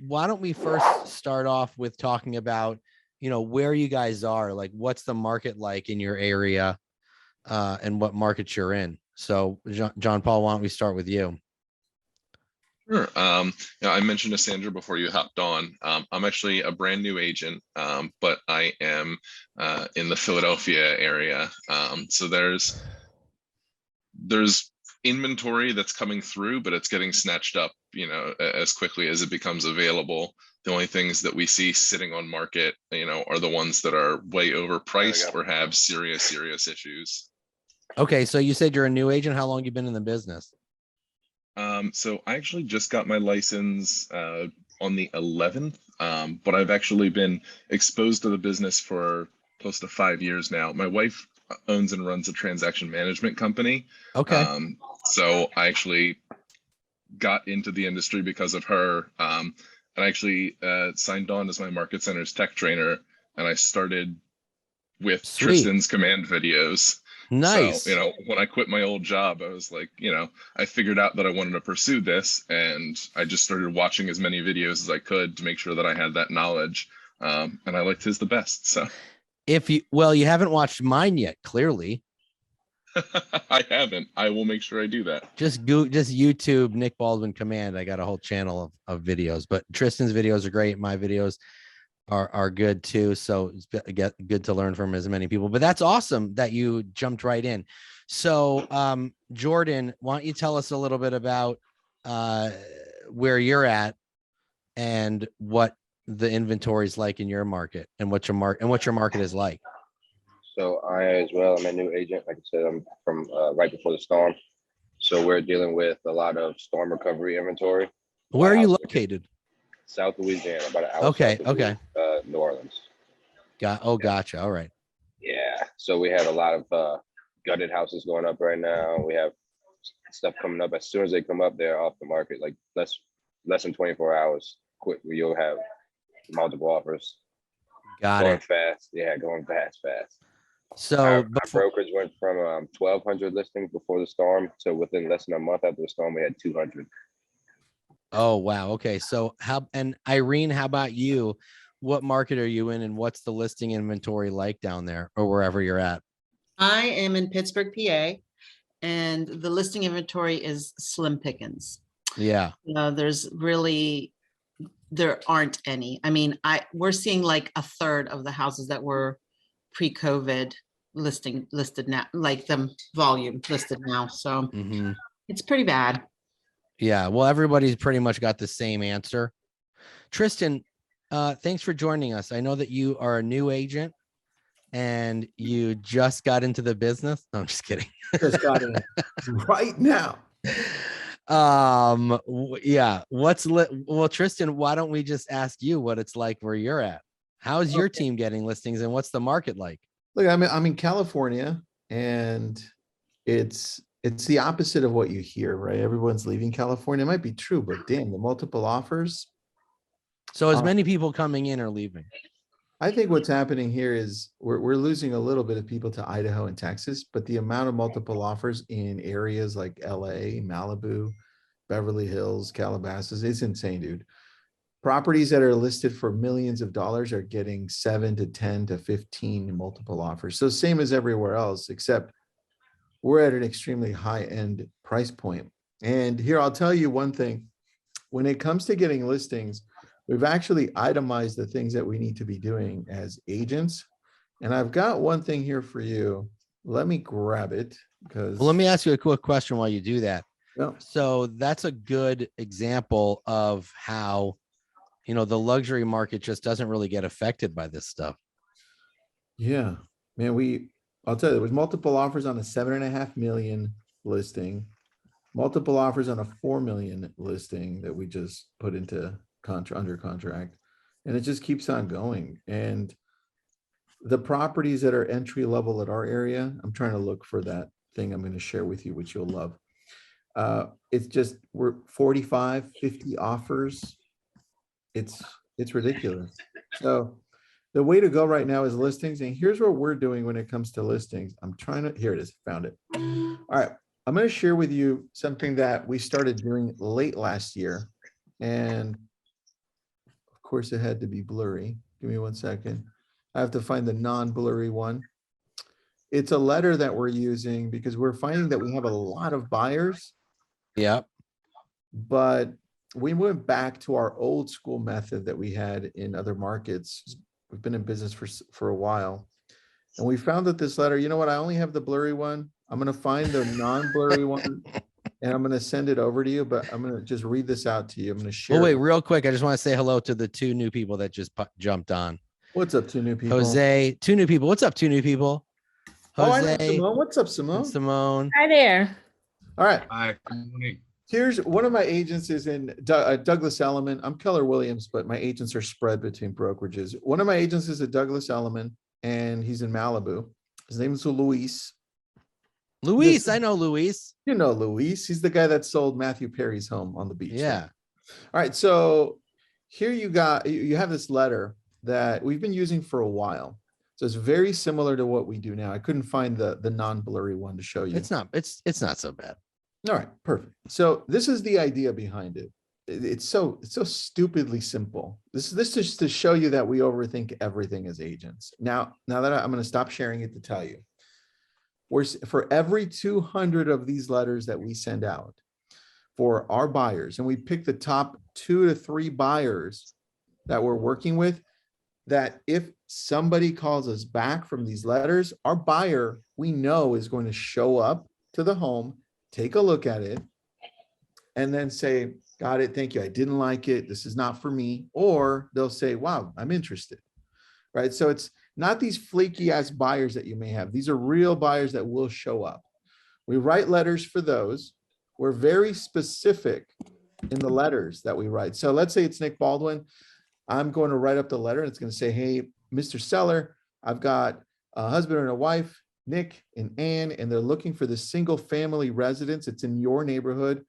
why don't we first start off with talking about, where you guys are, like what's the market like in your area, and what markets you're in. So John Paul, why don't we start with you? Sure. I mentioned to Sandra before you hopped on. I'm actually a brand new agent, but I am in the Philadelphia area. So there's inventory that's coming through, but it's getting snatched up, as quickly as it becomes available. The only things that we see sitting on market, are the ones that are way overpriced or have serious issues. Okay, so you said you're a new agent. How long you been in the business? So I actually just got my license on the 11th, but I've actually been exposed to the business for close to 5 years now. My wife owns and runs a transaction management company. Okay. So I actually got into the industry because of her. And I actually signed on as my Market Center's tech trainer, and I started with Sweet. Tristan's command videos. Nice. So, when I quit my old job, I was like, I figured out that I wanted to pursue this, and I just started watching as many videos as I could to make sure that I had that knowledge. And I liked his the best. So you haven't watched mine yet, clearly. I haven't. I will make sure I do that. Just YouTube Nick Baldwin Command. I got a whole channel of videos, but Tristan's videos are great. My videos are good too. So it's good to learn from as many people, but that's awesome that you jumped right in. So, Jordan, why don't you tell us a little bit about where you're at and what the inventory is like in your market and what your market is like. So I'm a new agent. Like I said, I'm from right before the storm. So we're dealing with a lot of storm recovery inventory. Where are you located? South Louisiana, about an hour. Okay. New Orleans. Gotcha. All right. Yeah. So we have a lot of gutted houses going up right now. We have stuff coming up. As soon as they come up, they're off the market. Like less than 24 hours. Quick, you'll have multiple offers. Going fast. Yeah, going fast. So our brokerage went from 1,200 listings before the storm to within less than a month after the storm, we had 200. Oh, wow. Okay. So Irene, how about you? What market are you in and what's the listing inventory like down there or wherever you're at? I am in Pittsburgh, PA, and the listing inventory is slim pickings. Yeah. There aren't any. I mean, we're seeing like a third of the houses that were pre-COVID listed now, like the volume listed now. So It's pretty bad. Yeah, well, everybody's pretty much got the same answer. Tristan, thanks for joining us. I know that you are a new agent and you just got into the business. No, I'm just kidding. Just got in right now. Yeah. Well, Tristan, why don't we just ask you what it's like where you're at? How's your team getting listings and what's the market like? Look, I'm in California, and it's the opposite of what you hear, right? Everyone's leaving California. It might be true, but damn, the multiple offers. So as many people coming in or leaving? I think what's happening here is we're losing a little bit of people to Idaho and Texas, but the amount of multiple offers in areas like LA, Malibu, Beverly Hills, Calabasas, it's insane, dude. Properties that are listed for millions of dollars are getting 7 to 10 to 15 multiple offers. So same as everywhere else, except we're at an extremely high-end price point. And here, I'll tell you one thing. When it comes to getting listings, we've actually itemized the things that we need to be doing as agents. And I've got one thing here for you. Let me grab it because. Well, let me ask you a quick question while you do that. Yeah. So that's a good example of how, the luxury market just doesn't really get affected by this stuff. Yeah, man, I'll tell you, there was multiple offers on a 7.5 million listing, multiple offers on a 4 million listing that we just put into under contract, and it just keeps on going. And the properties that are entry level at our area, I'm trying to look for that thing I'm going to share with you, which you'll love. We're 45, 50 offers. It's ridiculous. So the way to go right now is listings. And here's what we're doing when it comes to listings. Here it is, found it. All right. I'm going to share with you something that we started doing late last year. And course it had to be blurry. Give me 1 second. I have to find the non-blurry one. It's a letter that we're using because we're finding that we have a lot of buyers, Yep. but we went back to our old school method that we had in other markets. We've been in business for a while. And we found that this letter, you know what? I only have the blurry one. I'm going to find the non-blurry one and I'm going to send it over to you, but I'm going to just read this out to you. I'm going to share. Well, wait, it. real quick. I just want to say hello to the 2 new people that just jumped on. What's up, 2 new people? Jose, 2 new people. What's up, 2 new people? Oh, I know Jose Simone. What's up, and Simone? Simone. Hi there. All right. Hi. Good morning. Here's one of my agents is in Douglas Elliman. I'm Keller Williams, but my agents are spread between brokerages. One of my agents is at Douglas Elliman, and he's in Malibu. His name is Luis. Luis, I know Luis. You know Luis. He's the guy that sold Matthew Perry's home on the beach. Yeah. All right. So here you have this letter that we've been using for a while. So it's very similar to what we do now. I couldn't find the non-blurry one to show you. It's not so bad. All right, perfect. So this is the idea behind it. It's so stupidly simple. This is to show you that we overthink everything as agents. Now that I'm going to stop sharing it to tell you, for every 200 of these letters that we send out for our buyers, and we pick the top 2 to 3 buyers that we're working with, that if somebody calls us back from these letters, our buyer, we know, is going to show up to the home, take a look at it, and then say, got it, thank you, I didn't like it, this is not for me. Or they'll say, wow, I'm interested, right? So it's not these flaky ass buyers that you may have. These are real buyers that will show up. We write letters for those. We're very specific in the letters that we write. So let's say it's Nick Baldwin. I'm going to write up the letter and it's going to say, hey, Mr. Seller, I've got a husband and a wife, Nick and Ann, and they're looking for this single family residence. It's in your neighborhood.